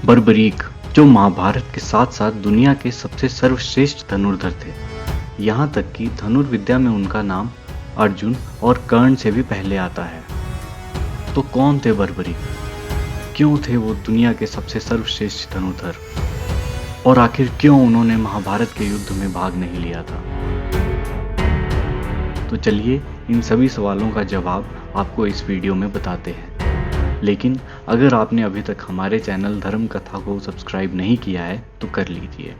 बर्बरीक, जो महाभारत के साथ साथ दुनिया के सबसे सर्वश्रेष्ठ धनुर्धर थे। यहाँ तक कि धनुर्विद्या में उनका नाम अर्जुन और कर्ण से भी पहले आता है। तो कौन थे बर्बरीक? क्यों थे वो दुनिया के सबसे सर्वश्रेष्ठ धनुर्धर? और आखिर क्यों उन्होंने महाभारत के युद्ध में भाग नहीं लिया था? तो चलिए इन सभी सवालों का जवाब आपको इस वीडियो में बताते हैं। लेकिन अगर आपने अभी तक हमारे चैनल धर्म कथा को सब्सक्राइब नहीं किया है तो कर लीजिए।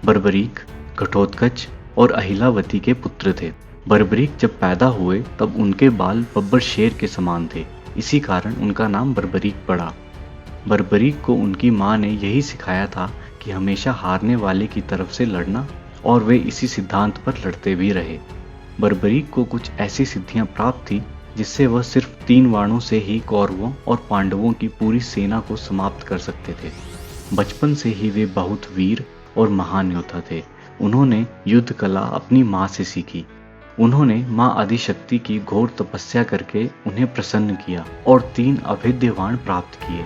बर्बरीक घटोत्कच और अहिलावती के पुत्र थे। बर्बरीक जब पैदा हुए तब उनके बाल बब्बर शेर के समान थे, इसी कारण उनका नाम बर्बरीक पड़ा। बर्बरीक को उनकी माँ ने यही सिखाया था कि हमेशा हारने वाले की तरफ से लड़ना, और वे इसी सिद्धांत पर लड़ते भी रहे। बर्बरीक को कुछ ऐसी सिद्धियां प्राप्त थी जिससे वह सिर्फ 3 बाणों से ही कौरवों और पांडवों की पूरी सेना को समाप्त कर सकते थे। बचपन से ही वे बहुत वीर और महान योद्धा थे। उन्होंने युद्ध कला अपनी माँ से सीखी। उन्होंने माँ आदिशक्ति की घोर तपस्या करके उन्हें प्रसन्न किया और 3 अभेद्य बाण प्राप्त किए।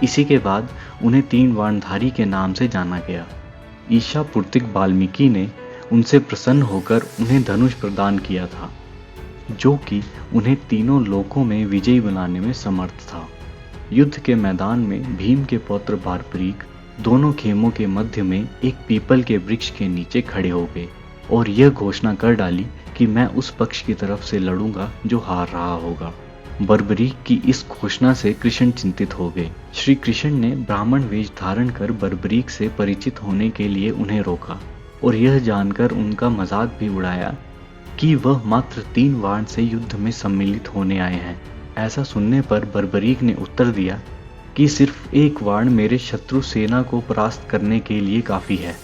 इसी के बाद उन्हें 3 बाणधारी के नाम से जाना गया। ईशा पुर्तिक वाल्मीकि ने उनसे प्रसन्न होकर उन्हें धनुष प्रदान किया था, जो कि उन्हें तीनों लोकों में विजयी बनाने में समर्थ था। युद्ध के मैदान में भीम के पौत्र बर्बरीक दोनों खेमों के मध्य में एक पीपल के वृक्ष के नीचे खड़े हो गए और यह घोषणा कर डाली कि मैं उस पक्ष की तरफ से लड़ूंगा जो हार रहा होगा। बर्बरीक की इस घोषणा से कृष्ण चिंतित हो गए। श्री कृष्ण ने ब्राह्मण वेश धारण कर बर्बरीक से परिचित होने के लिए उन्हें रोका और यह जानकर उनका मजाक भी उड़ाया कि वह मात्र 3 बाण से युद्ध में सम्मिलित होने आए हैं। ऐसा सुनने पर बर्बरीक ने उत्तर दिया कि सिर्फ 1 बाण मेरे शत्रु सेना को परास्त करने के लिए काफी है,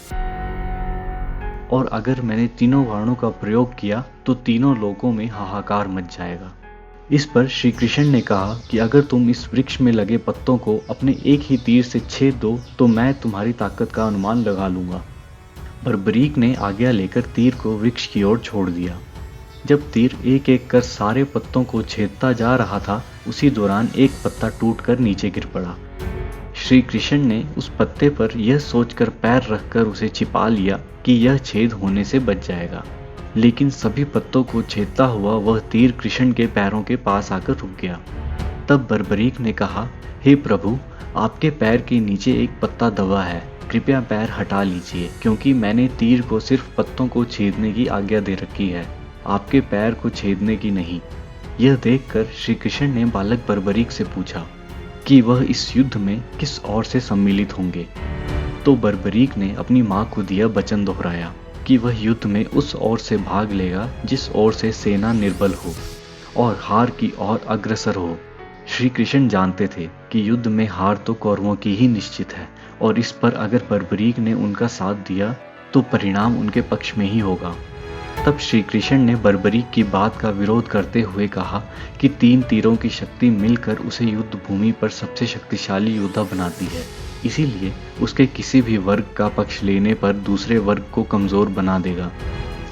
और अगर मैंने तीनों बाणों का प्रयोग किया तो तीनों लोकों में हाहाकार मच जाएगा। इस पर श्री कृष्ण ने कहा कि अगर तुम इस वृक्ष में लगे पत्तों को अपने एक ही तीर से छेद दो तो मैं तुम्हारी ताकत का अनुमान लगा लूंगा। बर्बरीक ने आज्ञा लेकर तीर को वृक्ष की ओर छोड़ दिया। जब तीर एक एक कर सारे पत्तों को छेदता जा रहा था, उसी दौरान एक पत्ता टूटकर नीचे गिर पड़ा। श्री कृष्ण ने उस पत्ते पर यह सोचकर पैर रखकर उसे छिपा लिया कि यह छेद होने से बच जाएगा, लेकिन सभी पत्तों को छेदता हुआ वह तीर कृष्ण के पैरों के पास आकर रुक गया। तब बर्बरीक ने कहा, हे प्रभु, आपके पैर के नीचे एक पत्ता दबा है, कृपया पैर हटा लीजिए, क्योंकि मैंने तीर को सिर्फ पत्तों को छेदने की आज्ञा दे रखी है, आपके पैर को छेदने की नहीं। यह देखकर श्री कृष्ण ने बालक बर्बरीक से पूछा कि वह इस युद्ध में किस ओर से सम्मिलित होंगे। तो बर्बरीक ने अपनी माँ को दिया वचन दोहराया कि वह युद्ध में उस ओर से भाग लेगा जिस ओर से सेना निर्बल हो और हार की ओर अग्रसर हो। श्री कृष्ण जानते थे कि युद्ध में हार तो कौरवों की ही निश्चित है, और इस पर अगर बर्बरीक ने उनका साथ दिया तो परिणाम उनके पक्ष में ही होगा। तब श्री कृष्ण ने बर्बरीक की बात का विरोध करते हुए कहा कि 3 तीरों की शक्ति मिलकर उसे युद्ध भूमि पर सबसे शक्तिशाली योद्धा बनाती है, इसीलिए उसके किसी भी वर्ग का पक्ष लेने पर दूसरे वर्ग को कमजोर बना देगा।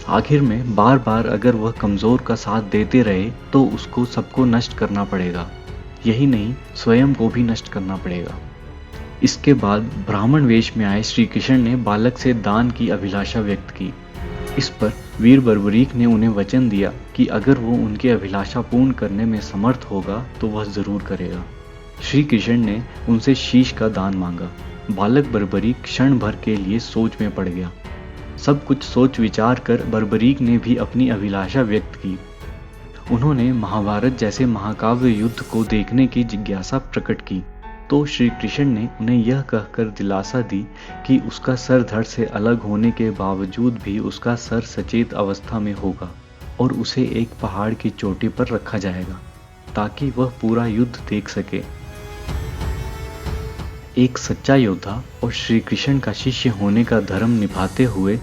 आखिर में बार बार अगर वह कमजोर का साथ देते रहे तो उसको सबको नष्ट करना पड़ेगा, यही नहीं स्वयं को भी नष्ट करना पड़ेगा। इसके बाद ब्राह्मण वेश में आए श्री कृष्ण ने बालक से दान की अभिलाषा व्यक्त की। इस पर वीर बर्बरीक ने उन्हें वचन दिया कि अगर वो उनकी अभिलाषा पूर्ण करने में समर्थ होगा तो वह जरूर करेगा। श्री कृष्ण ने उनसे शीश का दान मांगा। बालक बर्बरीक क्षण भर के लिए सोच में पड़ गया। सब कुछ सोच विचार कर बर्बरीक ने भी अपनी अभिलाषा व्यक्त की। उन्होंने महाभारत जैसे महाकाव्य युद्ध को देखने की जिज्ञासा प्रकट की, तो श्री कृष्ण ने उन्हें यह कहकर दिलासा दी कि उसका सर धड़ से अलग होने के बावजूद भी उसका सर सचेत अवस्था में होगा और उसे एक पहाड़ की चोटी पर रखा जाएगा ताकि वह पूरा युद्ध देख सके। एक सच्चा योद्धा और श्री कृष्ण का शिष्य होने का धर्म निभाते हुए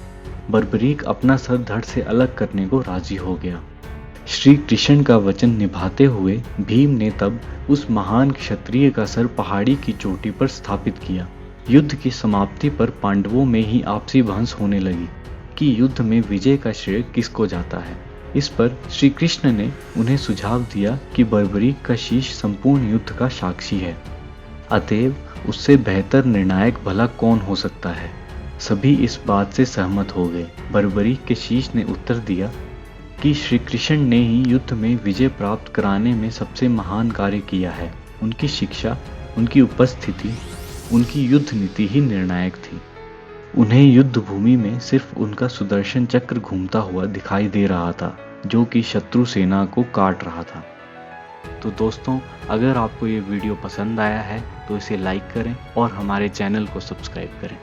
बर्बरीक अपना सर धड़ से अलग करने को राजी हो गया। श्री कृष्ण का वचन निभाते हुए भीम ने तब उस महान क्षत्रिय का सर पहाड़ी की चोटी पर स्थापित किया। युद्ध की समाप्ति पर पांडवों में ही आपसी बहस होने लगी कि युद्ध में विजय का श्रेय किसको जाता है। इस पर श्री कृष्ण ने उन्हें सुझाव दिया कि बर्बरीक का शीश संपूर्ण युद्ध का साक्षी है, अतएव उससे बेहतर निर्णायक भला कौन हो सकता है। सभी इस बात से सहमत हो गए। बर्बरीक के शीश ने उत्तर दिया कि श्री कृष्ण ने ही युद्ध में विजय प्राप्त कराने में सबसे महान कार्य किया है। उनकी शिक्षा, उनकी उपस्थिति, उनकी युद्ध नीति ही निर्णायक थी। उन्हें युद्ध भूमि में सिर्फ उनका सुदर्शन चक्र घूमता हुआ दिखाई दे रहा था, जो कि शत्रु सेना को काट रहा था। तो दोस्तों, अगर आपको ये वीडियो पसंद आया है तो इसे लाइक करें और हमारे चैनल को सब्सक्राइब करें।